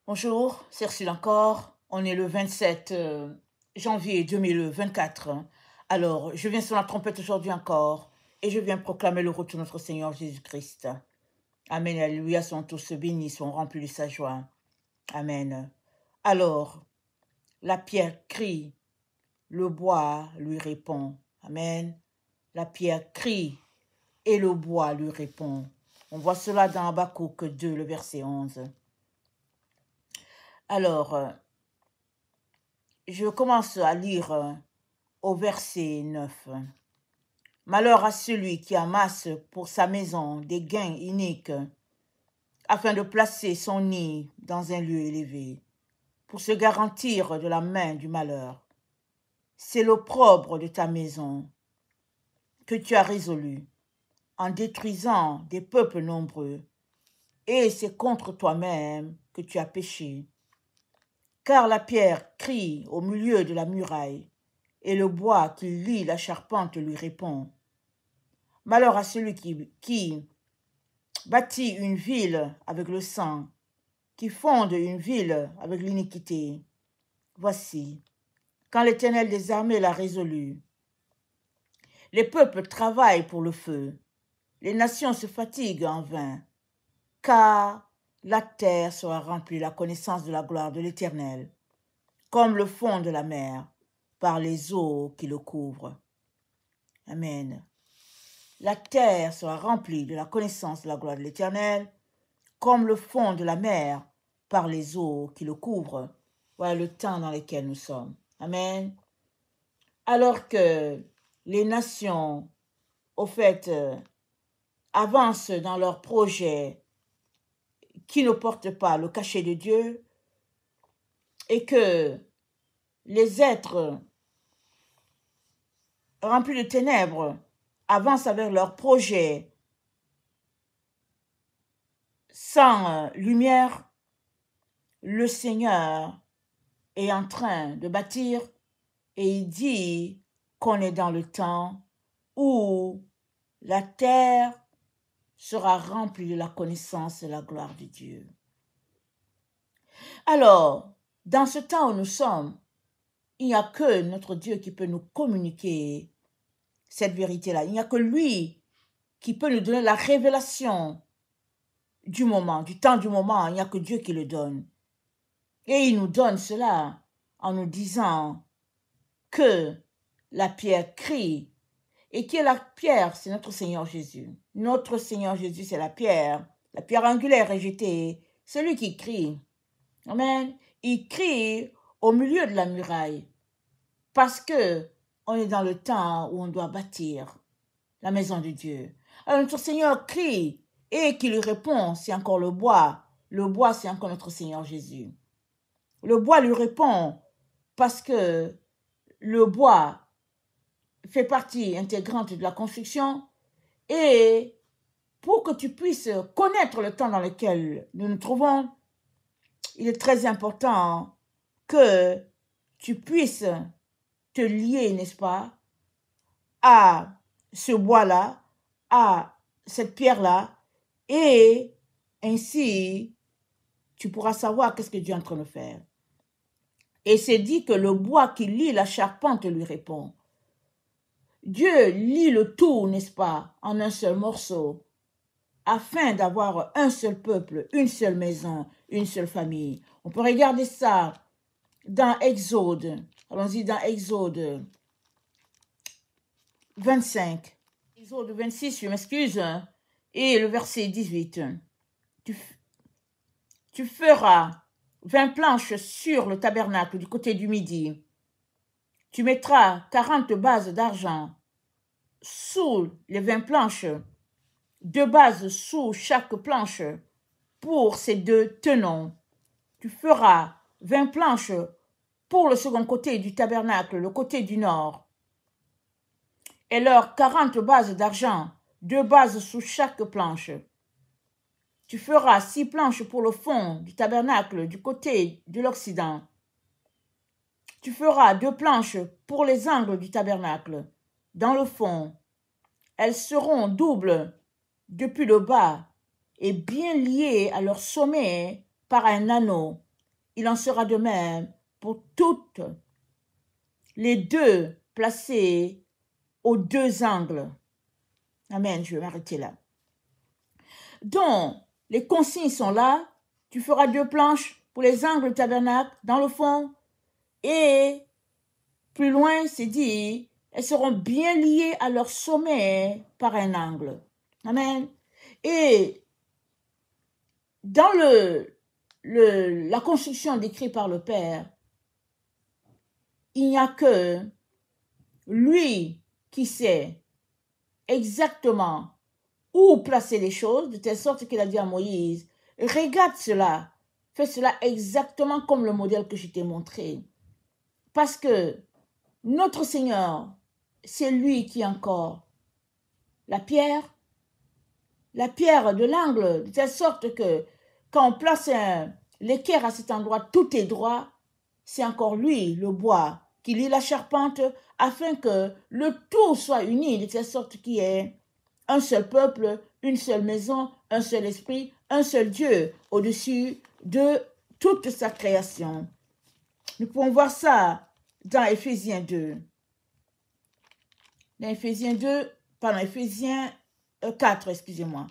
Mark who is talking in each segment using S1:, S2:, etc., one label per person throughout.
S1: Bonjour, c'est Ursule encore. On est le 27 janvier 2024. Alors, je viens sur la trompette aujourd'hui encore et je viens proclamer le retour de notre Seigneur Jésus-Christ. Amen, alléluia, sont tous bénis, sont remplis de sa joie. Amen. Alors, la pierre crie, le bois lui répond. Amen. La pierre crie et le bois lui répond. On voit cela dans Habakkuk 2, le verset 11. Alors, je commence à lire au verset 9. Malheur à celui qui amasse pour sa maison des gains iniques, afin de placer son nid dans un lieu élevé, pour se garantir de la main du malheur. C'est l'opprobre de ta maison que tu as résolu, en détruisant des peuples nombreux, et c'est contre toi-même que tu as péché. Car la pierre crie au milieu de la muraille, et le bois qui lie la charpente lui répond. Malheur à celui qui bâtit une ville avec le sang, qui fonde une ville avec l'iniquité. Voici, quand l'Éternel des armées l'a résolu, les peuples travaillent pour le feu, les nations se fatiguent en vain, car la terre sera remplie de la connaissance de la gloire de l'Éternel, comme le fond de la mer, par les eaux qui le couvrent. Amen. La terre sera remplie de la connaissance de la gloire de l'Éternel, comme le fond de la mer, par les eaux qui le couvrent. Voilà le temps dans lequel nous sommes. Amen. Alors que les nations, au fait, avancent dans leurs projets qui ne portent pas le cachet de Dieu, et que les êtres remplis de ténèbres avancent avec leurs projets sans lumière, le Seigneur est en train de bâtir et il dit qu'on est dans le temps où la terre sera remplie de la connaissance et la gloire de Dieu. Alors, dans ce temps où nous sommes, il n'y a que notre Dieu qui peut nous communiquer cette vérité-là. Il n'y a que lui qui peut nous donner la révélation du moment, du temps du moment. Il n'y a que Dieu qui le donne. Et il nous donne cela en nous disant que la pierre crie. Et qui est la pierre? C'est notre Seigneur Jésus. Notre Seigneur Jésus, c'est la pierre angulaire rejetée, celui qui crie. Amen. Il crie au milieu de la muraille parce que on est dans le temps où on doit bâtir la maison de Dieu. Alors notre Seigneur crie et qui lui répond, c'est encore le bois. Le bois, c'est encore notre Seigneur Jésus. Le bois lui répond parce que le bois fait partie intégrante de la construction et pour que tu puisses connaître le temps dans lequel nous nous trouvons, il est très important que tu puisses te lier, n'est-ce pas, à ce bois-là, à cette pierre-là, et ainsi, tu pourras savoir qu'est-ce que Dieu est en train de faire. Et c'est dit que le bois qui lie la charpente lui répond. Dieu lie le tout, n'est-ce pas, en un seul morceau, afin d'avoir un seul peuple, une seule maison, une seule famille. On peut regarder ça dans Exode. Allons-y dans Exode 25. Exode 26, je m'excuse. Et le verset 18. Tu feras 20 planches sur le tabernacle du côté du midi. Tu mettras 40 bases d'argent sous les 20 planches, 2 bases sous chaque planche pour ces 2 tenons. Tu feras 20 planches pour le second côté du tabernacle, le côté du nord. Et leurs 40 bases d'argent, 2 bases sous chaque planche. Tu feras 6 planches pour le fond du tabernacle du côté de l'Occident. Tu feras 2 planches pour les angles du tabernacle, dans le fond. Elles seront doubles depuis le bas et bien liées à leur sommet par un anneau il en sera de même pour toutes les deux placées aux deux angles. Amen, je vais m'arrêter là. Donc, les consignes sont là. Tu feras 2 planches pour les angles du tabernacle dans le fond. Et plus loin, c'est dit, elles seront bien liées à leur sommet par un angle. Amen. Et dans la construction décrite par le Père, il n'y a que lui qui sait exactement où placer les choses, de telle sorte qu'il a dit à Moïse, regarde cela, fais cela exactement comme le modèle que je t'ai montré. Parce que notre Seigneur, c'est lui qui est encore la pierre de l'angle, de telle sorte que quand on place l'équerre à cet endroit, tout est droit, c'est encore lui, le bois, qui lie la charpente, afin que le tout soit uni, de telle sorte qu'il y ait un seul peuple, une seule maison, un seul esprit, un seul Dieu, au-dessus de toute sa création. Nous pouvons voir ça dans Éphésiens 2. Dans Éphésiens 4, excusez-moi.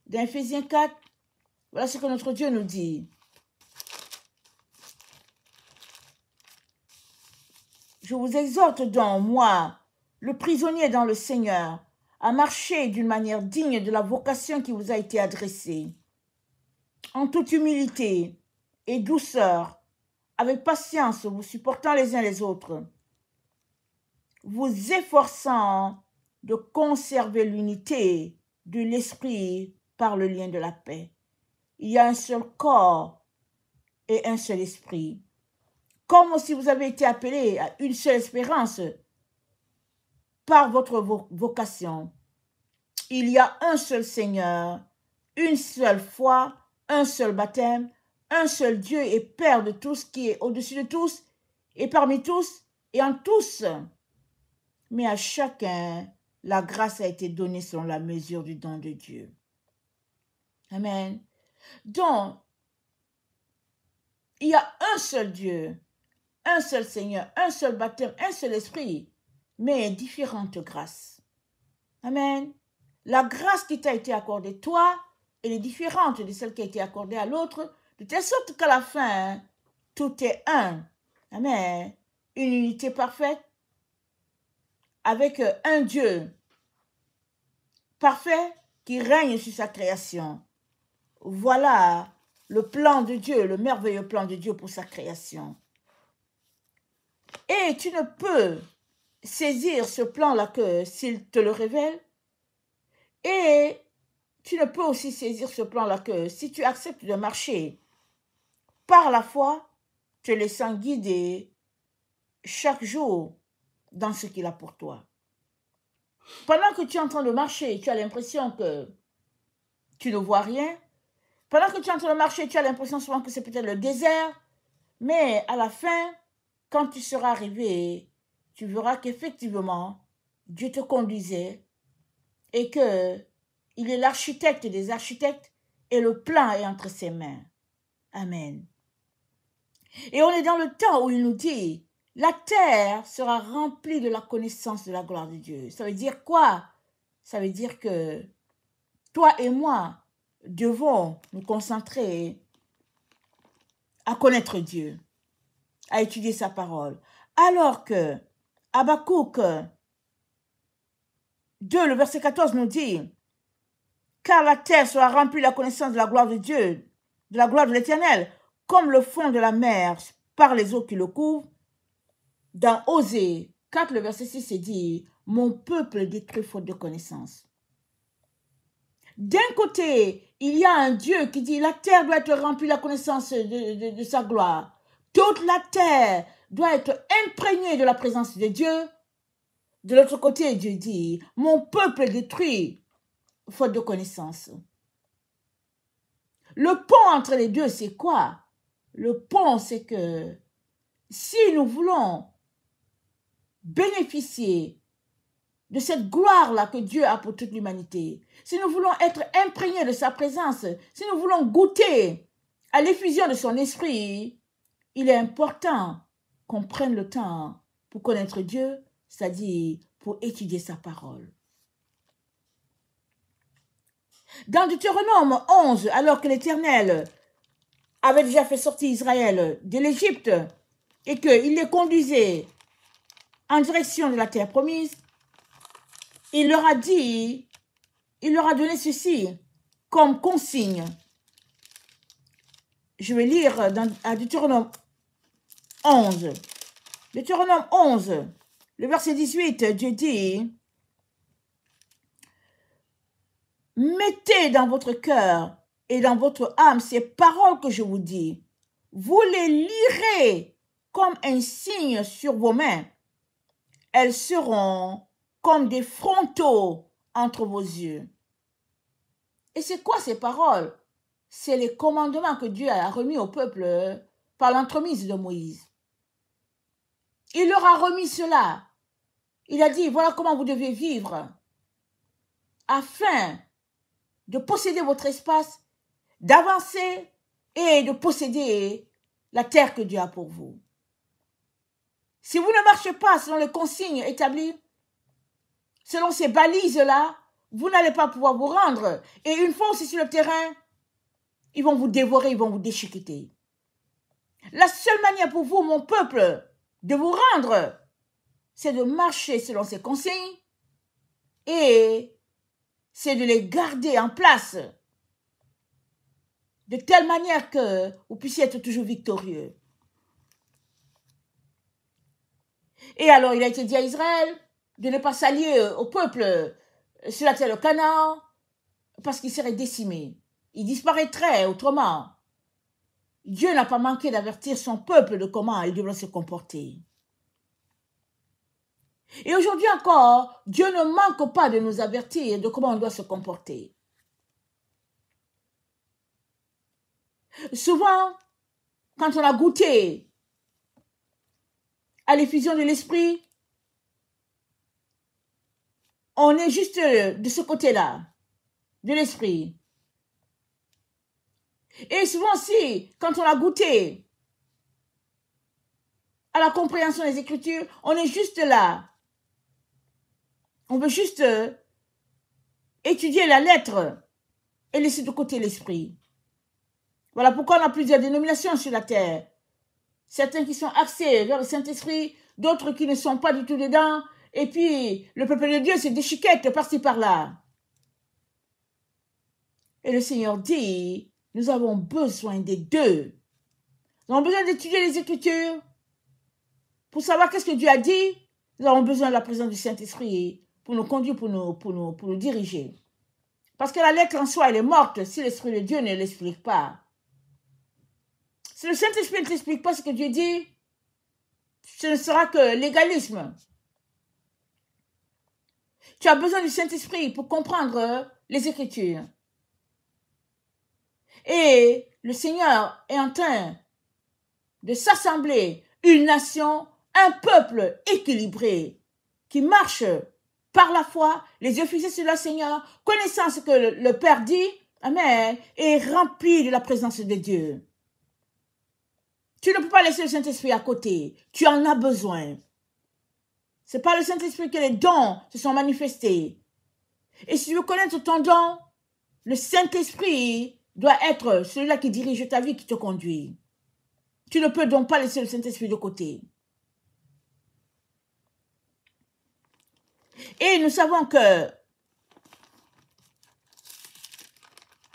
S1: Dans Éphésiens 4, voilà ce que notre Dieu nous dit. Je vous exhorte donc, moi, le prisonnier dans le Seigneur, à marcher d'une manière digne de la vocation qui vous a été adressée, en toute humilité et douceur, avec patience, vous supportant les uns les autres, vous efforçant de conserver l'unité de l'esprit par le lien de la paix. Il y a un seul corps et un seul esprit. Comme aussi vous avez été appelés à une seule espérance par votre vocation. Il y a un seul Seigneur, une seule foi, un seul baptême, un seul Dieu et Père de tous, qui est au-dessus de tous et parmi tous et en tous. Mais à chacun, la grâce a été donnée selon la mesure du don de Dieu. Amen. Donc, il y a un seul Dieu, un seul Seigneur, un seul baptême, un seul esprit, mais différentes grâces. Amen. La grâce qui t'a été accordée, toi, elle est différente de celle qui a été accordée à l'autre, de telle sorte qu'à la fin, tout est un. Amen. Une unité parfaite avec un Dieu parfait qui règne sur sa création. Voilà le plan de Dieu, le merveilleux plan de Dieu pour sa création. Et tu ne peux saisir ce plan-là que s'il te le révèle. Et tu ne peux aussi saisir ce plan-là que si tu acceptes de marcher par la foi, te laissant guider chaque jour dans ce qu'il a pour toi. Pendant que tu es en train de marcher, tu as l'impression que tu ne vois rien. Pendant que tu es en train de marcher, tu as l'impression souvent que c'est peut-être le désert. Mais à la fin, quand tu seras arrivé, tu verras qu'effectivement, Dieu te conduisait et qu'il est l'architecte des architectes et le plan est entre ses mains. Amen. Et on est dans le temps où il nous dit, la terre sera remplie de la connaissance de la gloire de Dieu. Ça veut dire quoi? Ça veut dire que toi et moi devons nous concentrer à connaître Dieu, à étudier sa parole. Alors que Habakkuk 2, le verset 14 nous dit, car la terre sera remplie de la connaissance de la gloire de Dieu, de la gloire de l'Éternel, comme le fond de la mer par les eaux qui le couvrent. Dans Osée 4, le verset 6, c'est dit, mon peuple est détruit faute de connaissance. D'un côté, il y a un Dieu qui dit, la terre doit être remplie de la connaissance de sa gloire. Toute la terre doit être imprégnée de la présence de Dieu. De l'autre côté, Dieu dit, mon peuple est détruit faute de connaissance. Le pont entre les deux, c'est quoi? Le pont, c'est que si nous voulons bénéficier de cette gloire-là que Dieu a pour toute l'humanité, si nous voulons être imprégnés de sa présence, si nous voulons goûter à l'effusion de son esprit, il est important qu'on prenne le temps pour connaître Dieu, c'est-à-dire pour étudier sa parole. Dans Deutéronome 11, alors que l'Éternel avait déjà fait sortir Israël de l'Égypte et qu'il les conduisait en direction de la terre promise, il leur a dit, il leur a donné ceci comme consigne. Je vais lire à Deutéronome 11. Deutéronome 11, le verset 18, Dieu dit, « Mettez dans votre cœur et dans votre âme ces paroles que je vous dis. Vous les lirez comme un signe sur vos mains. Elles seront comme des frontaux entre vos yeux. » Et c'est quoi ces paroles? C'est les commandements que Dieu a remis au peuple par l'entremise de Moïse. Il leur a remis cela. Il a dit, voilà comment vous devez vivre afin de posséder votre espace, d'avancer et de posséder la terre que Dieu a pour vous. Si vous ne marchez pas selon les consignes établies, selon ces balises-là, vous n'allez pas pouvoir vous rendre. Et une fois aussi sur le terrain, ils vont vous dévorer, ils vont vous déchiqueter. La seule manière pour vous, mon peuple, de vous rendre, c'est de marcher selon ces consignes et c'est de les garder en place de telle manière que vous puissiez être toujours victorieux. Et alors, il a été dit à Israël de ne pas s'allier au peuple sur la terre de Canaan parce qu'il serait décimé. Il disparaîtrait autrement. Dieu n'a pas manqué d'avertir son peuple de comment il devrait se comporter. Et aujourd'hui encore, Dieu ne manque pas de nous avertir de comment on doit se comporter. Souvent, quand on a goûté à l'effusion de l'esprit, on est juste de ce côté-là, de l'esprit. Et souvent aussi, quand on a goûté à la compréhension des Écritures, on est juste là. On veut juste étudier la lettre et laisser de côté l'esprit. Voilà pourquoi on a plusieurs dénominations sur la terre. Certains qui sont axés vers le Saint-Esprit, d'autres qui ne sont pas du tout dedans. Et puis, le peuple de Dieu se déchiquette par-ci par-là. Et le Seigneur dit, nous avons besoin des deux. Nous avons besoin d'étudier les Écritures. Pour savoir qu'est-ce que Dieu a dit, nous avons besoin de la présence du Saint-Esprit pour nous conduire, pour nous diriger. Parce que la lettre en soi, elle est morte si l'Esprit de Dieu ne l'explique pas. Si le Saint-Esprit ne t'explique pas ce que Dieu dit, ce ne sera que l'égalisme. Tu as besoin du Saint-Esprit pour comprendre les Écritures. Et le Seigneur est en train de s'assembler une nation, un peuple équilibré qui marche par la foi, les yeux fixés sur le Seigneur, connaissant ce que le Père dit, amen, et rempli de la présence de Dieu. Tu ne peux pas laisser le Saint-Esprit à côté. Tu en as besoin. C'est par le Saint-Esprit que les dons se sont manifestés. Et si tu veux connaître ton don, le Saint-Esprit doit être celui-là qui dirige ta vie, qui te conduit. Tu ne peux donc pas laisser le Saint-Esprit de côté. Et nous savons que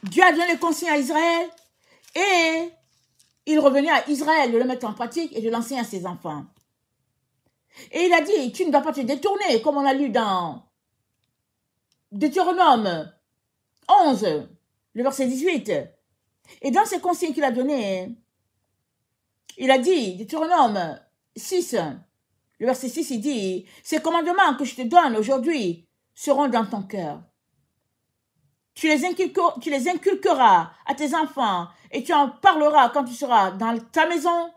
S1: Dieu a donné les consignes à Israël et il revenait à Israël de le mettre en pratique et de l'enseigner à ses enfants. Et il a dit, tu ne vas pas te détourner, comme on a lu dans Deutéronome 11, le verset 18. Et dans ces consignes qu'il a données, il a dit, Deutéronome 6, le verset 6, il dit, ces commandements que je te donne aujourd'hui seront dans ton cœur. Tu les inculqueras à tes enfants et tu en parleras quand tu seras dans ta maison,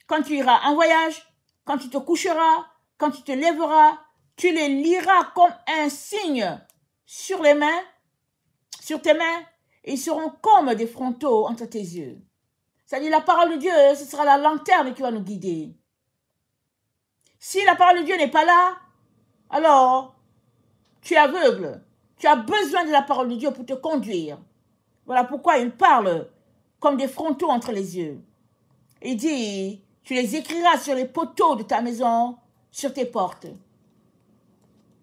S1: quand tu iras en voyage, quand tu te coucheras, quand tu te lèveras. Tu les liras comme un signe sur les mains, sur tes mains, et ils seront comme des frontaux entre tes yeux. C'est-à-dire la parole de Dieu, ce sera la lanterne qui va nous guider. Si la parole de Dieu n'est pas là, alors tu es aveugle. Tu as besoin de la parole de Dieu pour te conduire. Voilà pourquoi il parle comme des frontaux entre les yeux. Il dit, tu les écriras sur les poteaux de ta maison, sur tes portes.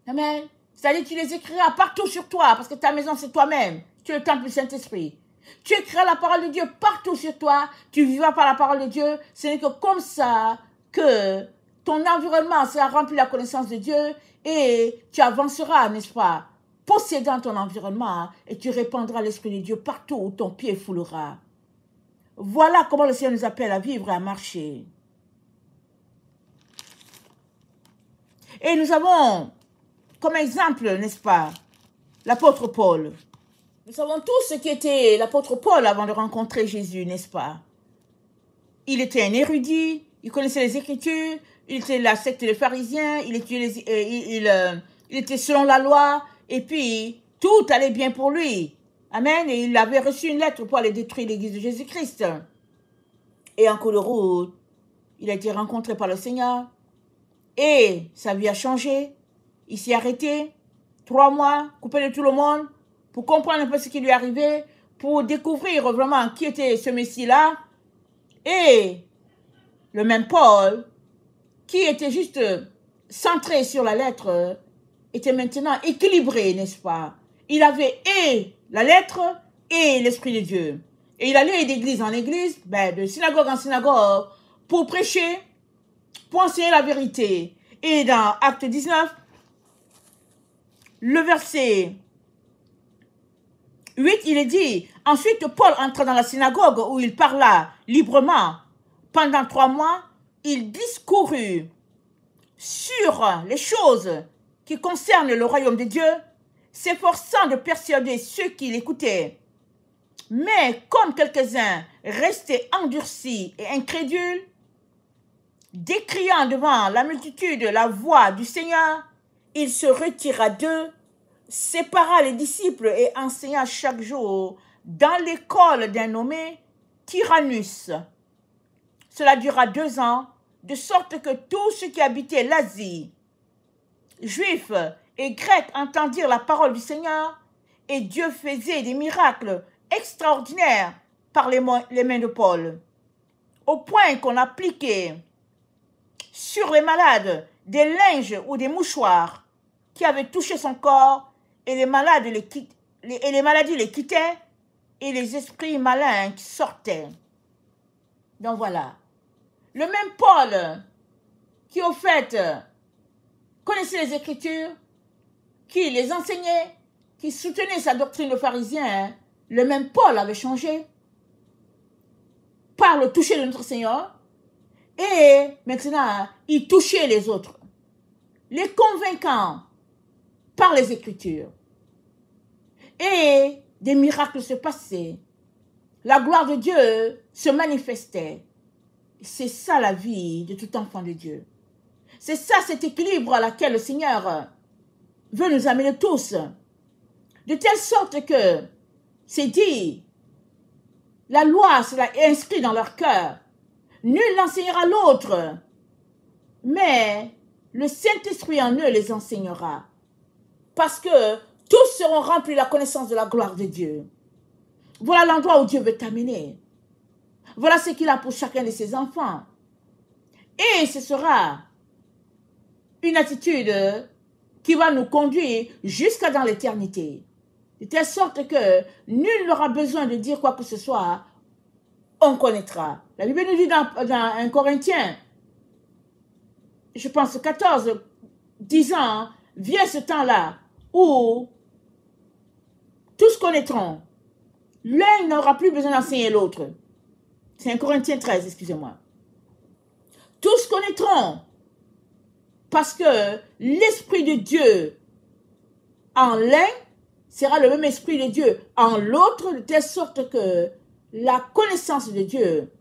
S1: Amen. C'est-à-dire tu les écriras partout sur toi, parce que ta maison c'est toi-même. Tu es le temple du Saint-Esprit. Tu écriras la parole de Dieu partout sur toi. Tu vivras par la parole de Dieu. Ce n'est que comme ça que ton environnement sera rempli de la connaissance de Dieu et tu avanceras, n'est-ce pas, possédant ton environnement et tu répandras l'Esprit de Dieu partout où ton pied foulera. Voilà comment le Seigneur nous appelle à vivre et à marcher. Et nous avons comme exemple, n'est-ce pas, l'apôtre Paul. Nous savons tous ce qui était l'apôtre Paul avant de rencontrer Jésus, n'est-ce pas? Il était un érudit, il connaissait les Écritures, il était de la secte des pharisiens, il était selon la loi, et puis tout allait bien pour lui. Amen. Et il avait reçu une lettre pour aller détruire l'église de Jésus-Christ. Et en cours de route, il a été rencontré par le Seigneur, et sa vie a changé. Il s'est arrêté 3 mois, coupé de tout le monde, pour comprendre un peu ce qui lui arrivait, pour découvrir vraiment qui était ce Messie-là. Et le même Paul, qui était juste centré sur la lettre, était maintenant équilibré, n'est-ce pas? Il avait et la lettre et l'Esprit de Dieu. Et il allait d'église en église, de synagogue en synagogue, pour prêcher, pour enseigner la vérité. Et dans Acte 19, le verset 8, il est dit, ensuite Paul entra dans la synagogue où il parla librement. Pendant 3 mois, il discourut sur les choses qui concernent le royaume de Dieu, s'efforçant de persuader ceux qui l'écoutaient. Mais comme quelques-uns restaient endurcis et incrédules, décriant devant la multitude la voix du Seigneur, il se retira d'eux, sépara les disciples et enseigna chaque jour dans l'école d'un nommé Tyrannus. Cela dura 2 ans, de sorte que tous ceux qui habitaient l'Asie, juifs et grecs, entendirent la parole du Seigneur, et Dieu faisait des miracles extraordinaires par les mains de Paul, au point qu'on appliquait sur les malades des linges ou des mouchoirs qui avaient touché son corps, et les maladies les quittaient, et les esprits malins qui sortaient. Donc voilà. Le même Paul, qui au fait connaissait les Écritures, qui les enseignait, qui soutenait sa doctrine de pharisien, le même Paul avait changé par le toucher de notre Seigneur, et maintenant, il touchait les autres, les convainquant par les Écritures. Et des miracles se passaient. La gloire de Dieu se manifestait. C'est ça la vie de tout enfant de Dieu. C'est ça cet équilibre à laquelle le Seigneur veut nous amener tous. De telle sorte que, c'est dit, la loi sera inscrite dans leur cœur. Nul n'enseignera l'autre, mais le Saint-Esprit en eux les enseignera. Parce que tous seront remplis de la connaissance de la gloire de Dieu. Voilà l'endroit où Dieu veut t'amener. Voilà ce qu'il a pour chacun de ses enfants. Et ce sera une attitude qui va nous conduire jusqu'à dans l'éternité. De telle sorte que nul n'aura besoin de dire quoi que ce soit, on connaîtra. La Bible nous dit dans 1 Corinthiens, je pense 14, 10 ans, vient ce temps-là où tous connaîtront. L'un n'aura plus besoin d'enseigner l'autre. C'est 1 Corinthiens 13, excusez-moi. Tous connaîtront parce que l'Esprit de Dieu en l'un sera le même Esprit de Dieu en l'autre, de telle sorte que la connaissance de Dieu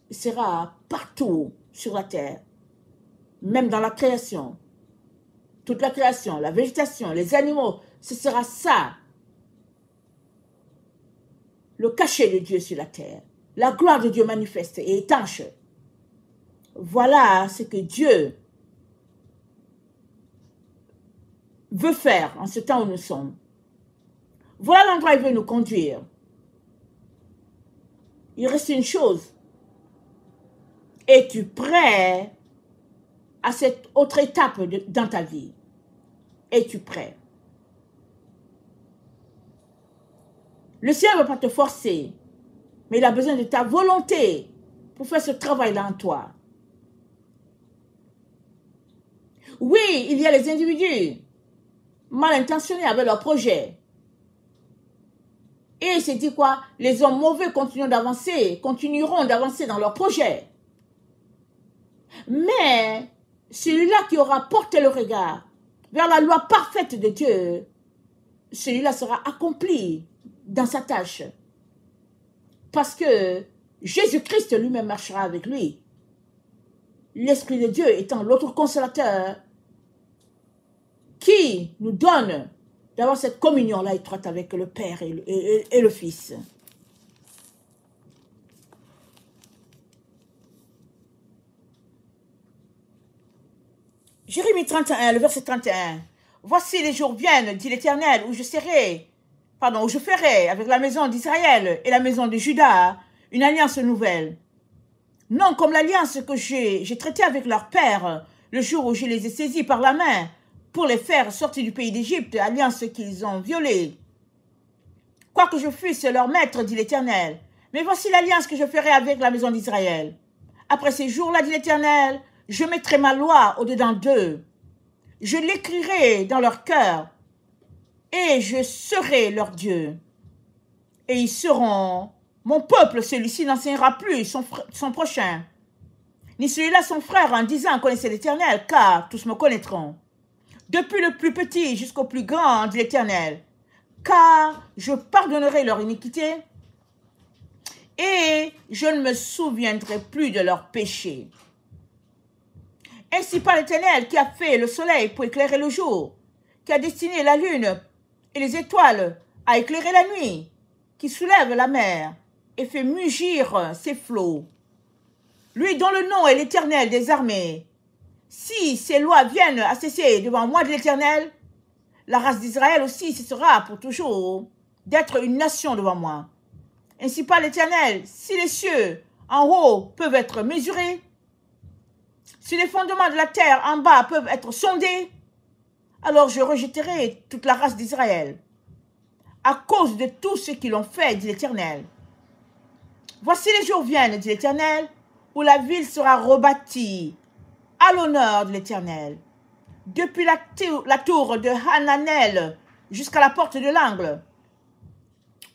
S1: sera partout sur la terre, même dans la création. Toute la création, la végétation, les animaux, ce sera ça, le cachet de Dieu sur la terre. la gloire de Dieu manifeste et étanche. Voilà ce que Dieu veut faire en ce temps où nous sommes. Voilà l'endroit où il veut nous conduire. Il reste une chose. Es-tu prêt à cette autre étape dans ta vie? Es-tu prêt? Le Seigneur ne va pas te forcer, mais il a besoin de ta volonté pour faire ce travail-là en toi. Oui, il y a les individus mal intentionnés avec leurs projets. Et c'est dit quoi? Les hommes mauvais continueront d'avancer dans leurs projets. Mais celui-là qui aura porté le regard vers la loi parfaite de Dieu, celui-là sera accompli dans sa tâche. Parce que Jésus-Christ lui-même marchera avec lui. L'Esprit de Dieu étant l'autre consolateur qui nous donne d'avoir cette communion-là étroite avec le Père et le Fils. Jérémie 31, le verset 31. Voici les jours viennent, dit l'Éternel, où je ferai avec la maison d'Israël et la maison de Juda une alliance nouvelle. Non comme l'alliance que j'ai traitée avec leur père le jour où je les ai saisis par la main pour les faire sortir du pays d'Égypte, alliance qu'ils ont violée. Quoique je fusse leur maître, dit l'Éternel, mais voici l'alliance que je ferai avec la maison d'Israël. Après ces jours-là, dit l'Éternel, je mettrai ma loi au-dedans d'eux. Je l'écrirai dans leur cœur et je serai leur Dieu. Et ils seront mon peuple, celui-ci n'enseignera plus son prochain, ni celui-là son frère en disant, connaissez l'Éternel, car tous me connaîtront. Depuis le plus petit jusqu'au plus grand, dit l'Éternel, car je pardonnerai leur iniquité et je ne me souviendrai plus de leurs péchés. Ainsi par l'Éternel qui a fait le soleil pour éclairer le jour, qui a destiné la lune et les étoiles à éclairer la nuit, qui soulève la mer et fait mugir ses flots. Lui dont le nom est l'Éternel des armées. Si ces lois viennent à cesser devant moi de l'Éternel, la race d'Israël aussi cessera pour toujours d'être une nation devant moi. Ainsi par l'Éternel, si les cieux en haut peuvent être mesurés, si les fondements de la terre en bas peuvent être sondés, alors je rejetterai toute la race d'Israël à cause de tout ce qu'ils ont fait, dit l'Éternel. Voici les jours viennent, dit l'Éternel, où la ville sera rebâtie à l'honneur de l'Éternel. Depuis la tour de Hananel jusqu'à la porte de l'angle,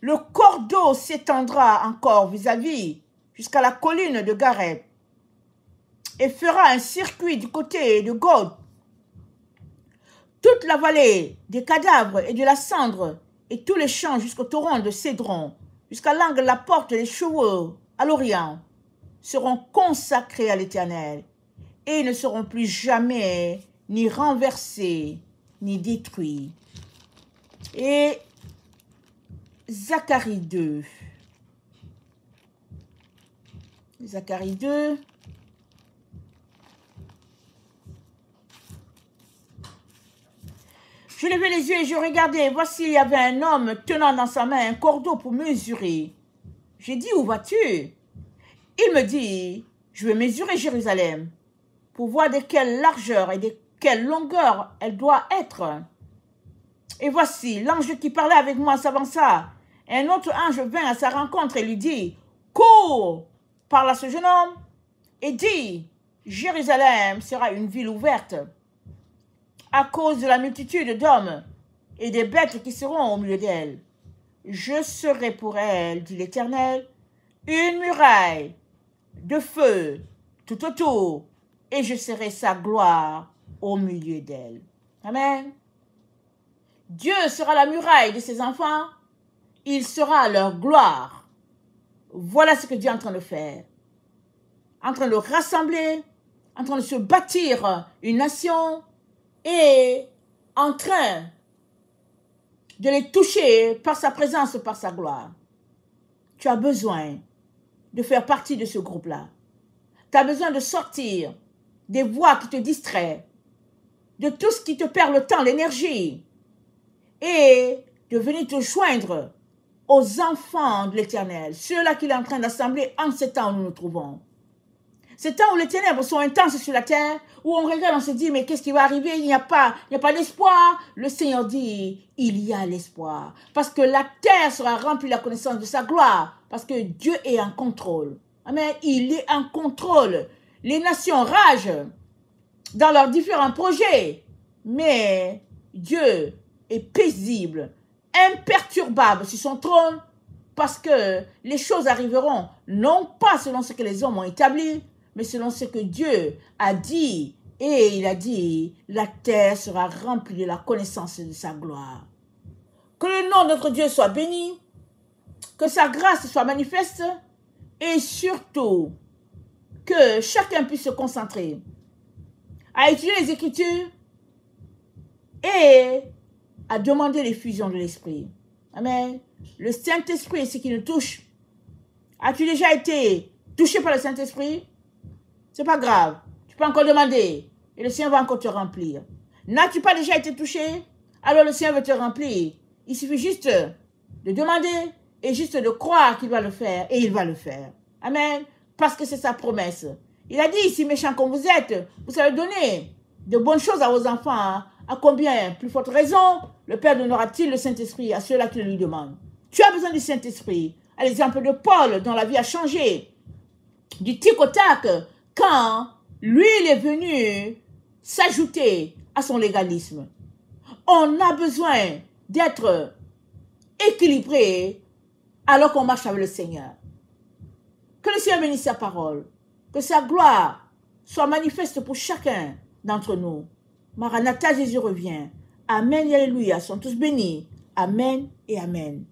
S1: le cordeau s'étendra encore vis-à-vis jusqu'à la colline de Gareb et fera un circuit du côté de Gode. Toute la vallée des cadavres et de la cendre et tous les champs jusqu'au torrent de Cédron, jusqu'à l'angle de la porte des chevaux à l'Orient, seront consacrés à l'Éternel et ne seront plus jamais ni renversés ni détruits. Et Zacharie 2. Zacharie 2. Je levai les yeux et je regardais. Voici, il y avait un homme tenant dans sa main un cordeau pour mesurer. J'ai dit, où vas-tu? Il me dit, je vais mesurer Jérusalem pour voir de quelle largeur et de quelle longueur elle doit être. Et voici, l'ange qui parlait avec moi s'avança. Et un autre ange vint à sa rencontre et lui dit, cours, parle à ce jeune homme et dis, Jérusalem sera une ville ouverte à cause de la multitude d'hommes et des bêtes qui seront au milieu d'elle. Je serai pour elle, dit l'Éternel, une muraille de feu tout autour, et je serai sa gloire au milieu d'elle. Amen. Dieu sera la muraille de ses enfants, il sera leur gloire. Voilà ce que Dieu est en train de faire. En train de rassembler, en train de se bâtir une nation, et en train de les toucher par sa présence, par sa gloire. Tu as besoin de faire partie de ce groupe-là. Tu as besoin de sortir des voix qui te distraient, de tout ce qui te perd le temps, l'énergie, et de venir te joindre aux enfants de l'Éternel, ceux-là qu'il est en train d'assembler en ce temps où nous nous trouvons. Ce temps où les ténèbres sont intenses sur la terre, où on regarde, on se dit, mais qu'est-ce qui va arriver? Il n'y a pas d'espoir. Le Seigneur dit, il y a l'espoir. Parce que la terre sera remplie de la connaissance de sa gloire. Parce que Dieu est en contrôle. Amen. Il est en contrôle. Les nations ragent dans leurs différents projets. Mais Dieu est paisible, imperturbable sur son trône. Parce que les choses arriveront, non pas selon ce que les hommes ont établi, mais selon ce que Dieu a dit. Et il a dit, la terre sera remplie de la connaissance de sa gloire. Que le nom de notre Dieu soit béni, que sa grâce soit manifeste, et surtout, que chacun puisse se concentrer à étudier les Écritures et à demander l'effusion de l'Esprit. Amen. Le Saint-Esprit est ce qui nous touche. As-tu déjà été touché par le Saint-Esprit? C'est pas grave. Tu peux encore demander. Et le Seigneur va encore te remplir. N'as-tu pas déjà été touché? Alors le Seigneur veut te remplir. Il suffit juste de demander et juste de croire qu'il va le faire. Et il va le faire. Amen. Parce que c'est sa promesse. Il a dit, si méchant comme vous êtes, vous savez donner de bonnes choses à vos enfants. Hein? À combien plus forte raison le Père donnera-t-il le Saint-Esprit à ceux-là qui le lui demandent? Tu as besoin du Saint-Esprit. À l'exemple de Paul, dont la vie a changé. Du tic au tac, quand l'huile est venue s'ajouter à son légalisme. On a besoin d'être équilibré alors qu'on marche avec le Seigneur. Que le Seigneur bénisse sa parole. Que sa gloire soit manifeste pour chacun d'entre nous. Maranatha, Jésus revient. Amen et alléluia. Sont tous bénis. Amen et amen.